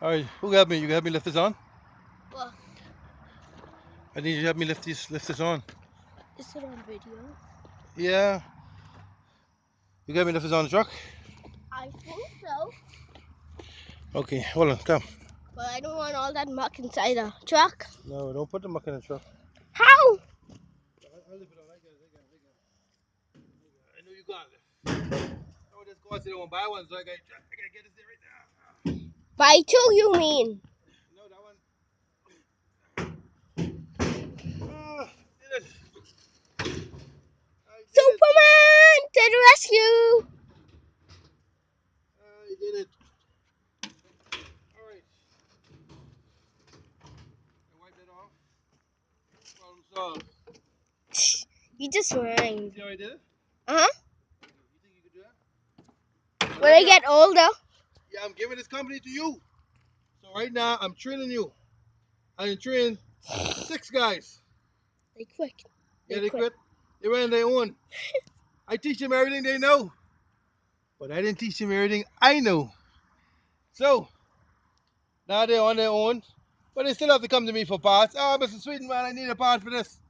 Alright, who got me? You got me lift this on? What? I need you to help me lift this on. Is it on video? Yeah. You got me lift this on the truck? I think so. Okay, hold on, come. But I don't want all that muck inside the truck. No, don't put the muck in the truck. How? I'll lift it on. I got it. I know you got it. Oh, just go out there and buy one, so I gotta get this there right now. By two, you mean? No, that one. Did it. I did it. Superman to the rescue! I did it. Alright. I wiped it off. Problem solved. You just rhymed. See how I did it? Uh-huh. You think you could do that? When I get older. Yeah, I'm giving this company to you. So right now, I'm training you. I train 6 guys. They quit. Yeah, they quit. They went on their own. I teach them everything they know. But I didn't teach them everything I know. So, now they're on their own. But they still have to come to me for parts. Oh, Mr. Sweden, man, I need a part for this.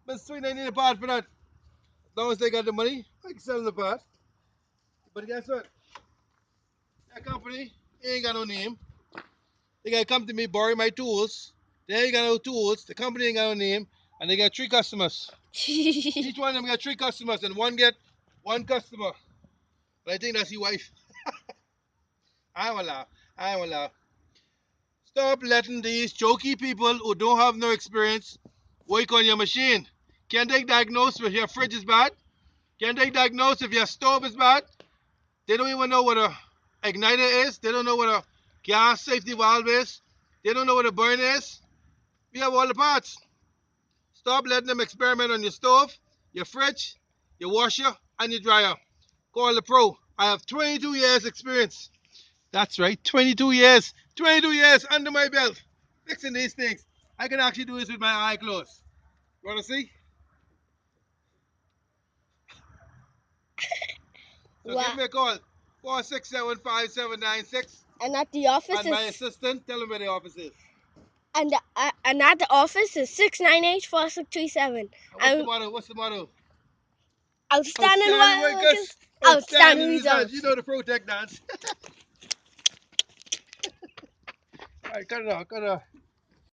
Mr. Sweden, I need a part for that. As long as they got the money, I can sell them the part. But guess what? That company ain't got no name. They gotta come to me, borrow my tools. They ain't got no tools. The company ain't got no name. And they got 3 customers. Each one of them got 3 customers, and one get 1 customer. But I think that's your wife. I will laugh. I will laugh. Stop letting these jokey people who don't have no experience work on your machine. Can't they diagnose if your fridge is bad? Can't they diagnose if your stove is bad? They don't even know what a igniter is. They don't know what a gas safety valve is. They don't know what a burner is. We have all the parts. Stop letting them experiment on your stove, your fridge, your washer, and your dryer. Call the pro. I have 22 years experience. That's right, 22 years. 22 years under my belt fixing these things. I can actually do this with my eye closed. You want to see? So What? give me a call. 4675796. And at the office And my is assistant, tell him where the office is. and at the office is 698-4637. What's the motto? What's the motto? Outstanding Outstanding workers, workers, outstanding outstanding results. You results. know the Protect dance. All right, cut it off, cut it off.